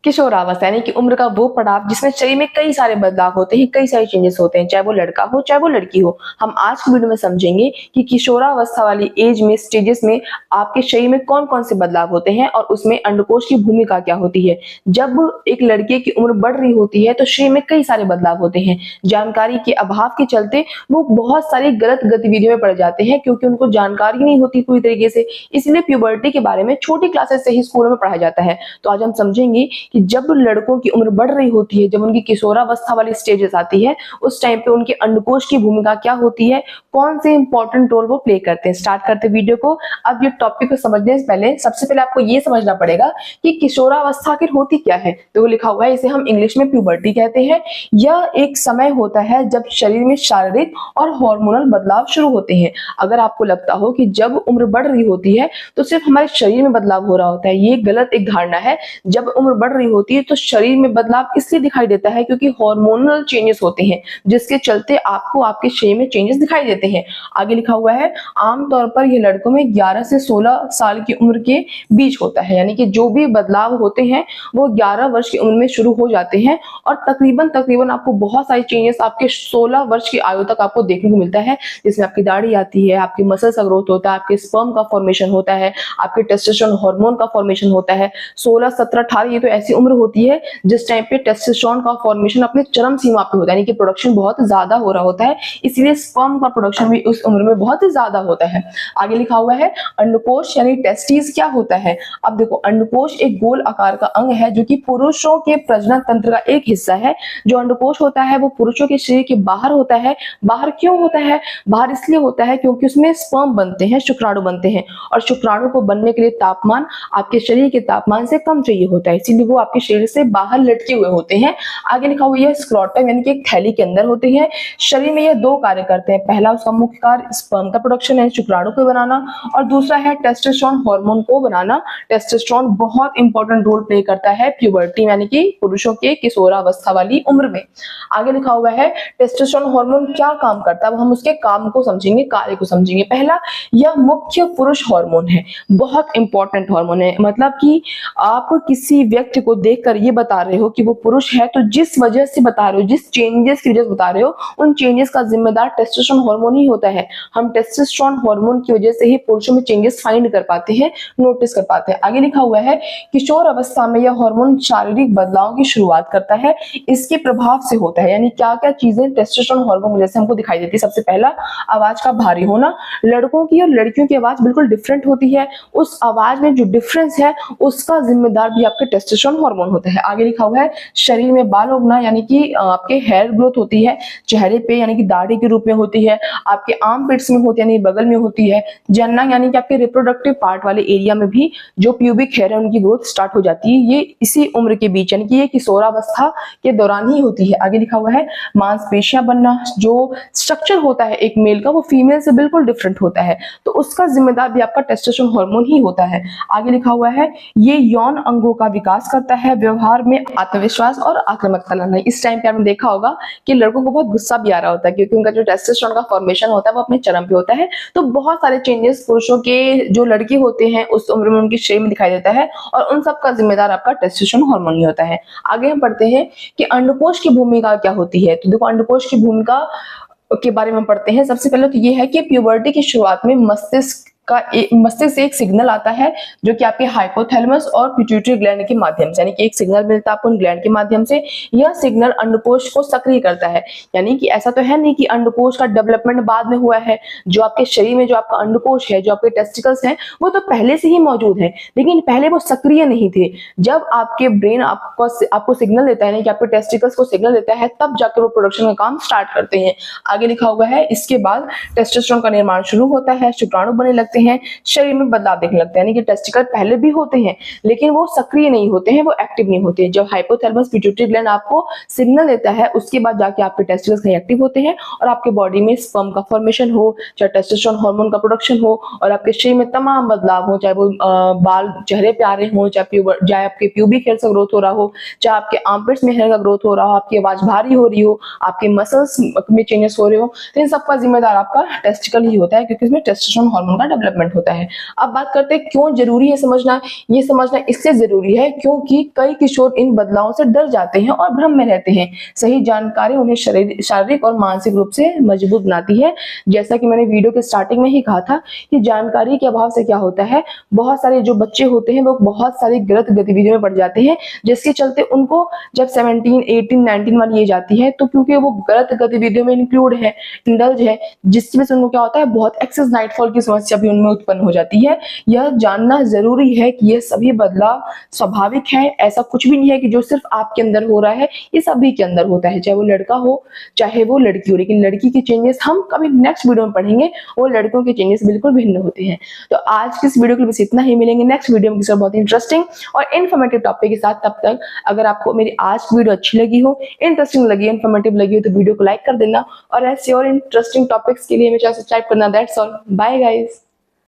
किशोरावस्था यानी कि उम्र का वो पड़ाव जिसमें शरीर में कई सारे बदलाव होते हैं, कई सारे चेंजेस होते हैं, चाहे वो लड़का हो चाहे वो लड़की हो। हम आज की वीडियो में समझेंगे कि किशोरावस्था वाली एज में, स्टेजेस में आपके शरीर में कौन कौन से बदलाव होते हैं और उसमें अंडकोश की भूमिका क्या होती है। जब एक लड़के की उम्र बढ़ रही होती है तो शरीर में कई सारे बदलाव होते हैं। जानकारी के अभाव के चलते वो बहुत सारी गलत गतिविधियों में पड़ जाते हैं क्योंकि उनको जानकारी नहीं होती पूरी तरीके से। इसलिए प्यूबर्टी के बारे में छोटी क्लासेस से ही स्कूलों में पढ़ाया जाता है। तो आज हम समझेंगे कि जब लड़कों की उम्र बढ़ रही होती है, जब उनकी किशोरावस्था वाली स्टेजेस आती है, उस टाइम पे उनके अंडकोश की भूमिका क्या होती है, कौन से इंपॉर्टेंट रोल वो प्ले करते हैं। स्टार्ट करते वीडियो को। अब ये टॉपिक को समझने से पहले सबसे पहले आपको ये समझना पड़ेगा कि किशोरावस्था आखिर होती क्या है। तो लिखा हुआ है, इसे हम इंग्लिश में प्यूबर्टी कहते हैं। यह एक समय होता है जब शरीर में शारीरिक और हार्मोनल बदलाव शुरू होते हैं। अगर आपको लगता हो कि जब उम्र बढ़ रही होती है तो सिर्फ हमारे शरीर में बदलाव हो रहा होता है, ये गलत एक धारणा है। जब उम्र बढ़ रही होती है तो शरीर में बदलाव इसलिए दिखाई देता है क्योंकि हार्मोनल चेंजेस होते हैं, जिसके चलते आपको आपके शरीर में चेंजेस दिखाई देते हैं। आगे लिखा हुआ है, आमतौर पर यह लड़कों में 11 से 16 साल की उम्र के बीच होता है। यानी कि जो भी बदलाव होते हैं वो 11 वर्ष की उम्र में शुरू हो जाते हैं और तकरीबन आपको बहुत सारे चेंजेस आपके 16 वर्ष की आयु तक आपको देखने को मिलता है, जिसमें आपकी दाढ़ी आती है, आपकी मसल्स का ग्रोथ होता है, आपके स्पर्म का फॉर्मेशन होता है, आपके टेस्टोस्टेरोन हार्मोन का फॉर्मेशन होता है। 16, 17, 18 ये तो ऐसी उम्र होती है जिस टाइम पे टेस्टोस्टेरोन का फॉर्मेशन अपने चरम सीमा पे होता है, यानी कि प्रोडक्शन बहुत ज्यादा हो रहा होता है। इसीलिए स्पर्म का प्रोडक्शन भी उस उम्र में बहुत ज्यादा होता है। आगे लिखा हुआ है, अंडकोश यानी टेस्टिस क्या होता है। अब देखो, अंडकोश एक गोल आकार का अंग है जो कि पुरुषों के प्रजनन तंत्र का एक हिस्सा है। जो अंडकोश होता है वो पुरुषों के शरीर के बाहर होता है। बाहर क्यों होता है? बाहर इसलिए होता है क्योंकि उसमें स्पर्म बनते हैं, शुक्राणु बनते हैं, और शुक्राणु को बनने के लिए तापमान आपके शरीर के तापमान से कम चाहिए होता है, इसीलिए वो आपके शरीर से बाहर लटके हुए होते हैं। आगे लिखा हुआ है, स्क्रोटम यानी कि एक थैली के अंदर होते हैं। शरीर में ये दो कार्य करते हैं। पहला उसका मुख्य कार्य स्पर्म का प्रोडक्शन है, शुक्राणु को बनाना, और दूसरा है टेस्टोस्टेरोन हार्मोन को बनाना। टेस्टोस्टेरोन बहुत इंपॉर्टेंट रोल प्ले करता है प्यूबर्टी यानी कि पुरुषों के किशोरावस्था वाली उम्र में। आगे लिखा हुआ है, टेस्टोस्टेरोन हार्मोन क्या काम करता है, हम उसके काम को समझेंगे, कार्य को समझेंगे। पहला, यह मुख्य पुरुष हार्मोन है, बहुत इंपॉर्टेंट हार्मोन है। मतलब कि आप किसी व्यक्ति को देखकर ये बता रहे हो कि वो पुरुष है, तो जिस वजह से बता रहे हो, जिस चेंजेस की वजह से बता रहे हो, उन चेंजेस का जिम्मेदार टेस्टोस्टेरोन हार्मोन ही होता है। हम टेस्टोस्टेरोन हार्मोन की वजह से ही पुरुषों में चेंजेस फाइंड कर पाते हैं, नोटिस कर पाते हैं। आगे लिखा हुआ है, किशोर अवस्था में यह हार्मोन शारीरिक बदलाव की शुरुआत करता है, इसके प्रभाव से होता है। यानी क्या क्या चीजें टेस्टोस्टेरोन हार्मोन की वजह से हमको दिखाई देती है। सबसे पहला, आवाज का भारी होना। लड़कों की और लड़कियों की आवाज बिल्कुल डिफरेंट होती है, उस आवाज में जो डिफरेंस है उसका जिम्मेदार भी आपके टेस्टोस्टेरोन हार्मोन होता है। आगे लिखा हुआ है, शरीर में बाल उगना यानी कि आपके हेयर ग्रोथ होती है, चेहरे पे यानी कि दाढ़ी के रूप में होती है, आपके आर्म पिट्स में होती है यानी बगल में होती है। जनना यानी कि आपके रिप्रोडक्टिव पार्ट वाले एरिया में भी जो प्यूबिक हेयर है उनकी ग्रोथ स्टार्ट हो जाती है। ये इसी उम्र के बीच यानी कि ये किशोरावस्था के दौरान ही होती है। आगे लिखा हुआ है, मांसपेशियां बनना। जो स्ट्रक्चर होता है एक मेल का वो फीमेल से बिल्कुल डिफरेंट होता है, तो उसका जिम्मेदार भी आपका टेस्टोस्टेरोन हार्मोन ही होता है। आगे लिखा हुआ है, ये यौन अंगों का विकास करता है, व्यवहार में आत्मविश्वास और आक्रामकता लाना। इस टाइम पे आपने देखा होगा कि लड़कों को बहुत गुस्सा भी आ रहा होता है क्योंकि उनका जो टेस्टोस्टेरोन का फॉर्मेशन होता है वो अपने चरम पे होता है। तो बहुत सारे चेंजेस पुरुषों के जो लड़के होते हैं उस उम्र में उनके शरीर में दिखाई देता है, और उन सब का जिम्मेदार आपका टेस्टोस्टेरोन हार्मोन ही होता है। आगे हम पढ़ते हैं कि अंडकोश की भूमिका क्या होती है। तो देखो, अंडकोश की भूमिका के बारे में हम पढ़ते हैं। सबसे पहले तो ये है कि प्यूबर्टी की शुरुआत में मस्तिष्क से एक सिग्नल आता है जो कि आपके हाइपोथैलेमस और पिट्यूटरी ग्लैंड के माध्यम से, यानी कि एक सिग्नल मिलता है आपको उन ग्लैंड के माध्यम से। यह सिग्नल अंडकोश को सक्रिय करता है। यानी कि ऐसा तो है नहीं कि अंडकोश का डेवलपमेंट बाद में हुआ है। जो आपके शरीर में जो आपका अंडकोश है, जो आपके टेस्टिकल्स हैं, वो तो पहले से ही मौजूद है, लेकिन पहले वो सक्रिय नहीं थे। जब आपके ब्रेन आपको सिग्नल देता है, कि आपके टेस्टिकल्स को सिग्नल देता है, तब जाकर वो प्रोडक्शन का काम स्टार्ट करते हैं। आगे लिखा हुआ है, इसके बाद टेस्टोस्टेरोन का निर्माण शुरू होता है, शुक्राणु बनने लगते हैं, शरीर में बदलाव दिखने लगते हैं। यानी कि टेस्टिकल पहले भी होते हैं लेकिन वो सक्रिय नहीं होते हैं, वो एक्टिव नहीं होते। जब हाइपोथैलेमस पिट्यूटरी ग्लैंड आपको सिग्नल देता है, उसके बाद जाके आपके टेस्टिकल्स एक्टिव होते हैं और आपके बॉडी में स्पर्म का फॉर्मेशन हो, चाहे टेस्टोस्टेरोन हार्मोन का प्रोडक्शन हो, और आपके शरीर में तमाम बदलाव हो, चाहे वो बाल चेहरे पे आ रहे हो, चाहे आपके प्यूबिक हेयर का ग्रोथ हो रहा हो, चाहे आपके आर्मपिट्स में हेयर का ग्रोथ हो रहा हो, आपकी आवाज भारी हो रही हो, आपके मसल्स में चेंजेस हो रहे हो, तो इन सबका जिम्मेदार आपका टेस्टिकल ही होता है, क्योंकि इसमें टेस्टोस्टेरोन हार्मोन का डेवलपमेंट होता है। अब बात करते हैं क्यों जरूरी है समझना। ये समझना इसलिए जरूरी है क्योंकि कई किशोर इन बदलावों से डर जाते हैं और भ्रम में रहते हैं। सही जानकारी उन्हें शारीरिक और मानसिक रूप से मजबूत बनाती है। जैसा कि मैंने वीडियो के स्टार्टिंग में ही कहा था कि जानकारी के अभाव से क्या होता है, बहुत सारे जो बच्चे होते हैं वो बहुत सारी गलत गतिविधियों में पड़ जाते हैं, जिसके चलते उनको जब 17, 18, 19 वाली एज आती है तो क्योंकि वो गलत गतिविधियों में इंक्लूड है, इंडल्ज है, जिसकी वजह से उनको क्या होता है, बहुत एक्सेस नाइटफॉल की समस्या भी उनमें उत्पन्न हो जाती है। यह जानना जरूरी है कि ये सभी बदलाव स्वाभाविक है। ऐसा कुछ भी नहीं है कि जो सिर्फ आपके अंदर हो रहा है, ये सभी के अंदर होता है, चाहे वो लड़का हो चाहे वो लड़की हो। लेकिन लड़की के चेंजेस हम कभी नेक्स्ट वीडियो में पढ़ेंगे और लड़कों के चेंजेस बिल्कुल भिन्न होते हैं। तो आज की इस वीडियो के लिए बस इतना ही। मिलेंगे नेक्स्ट वीडियो में किसी बहुत इंटरेस्टिंग और इन्फॉर्मेटिव टॉपिक के साथ। तब तक अगर आपको मेरी आज की वीडियो अच्छी लगी हो, इंटरेस्टिंग लगी, इन्फॉर्मेटिव लगी हो, तो वीडियो को लाइक कर देना और ऐसे और इंटरेस्टिंग टॉपिक्स के लिए मेरे चैनल सब्सक्राइब करना। That's all, bye guys.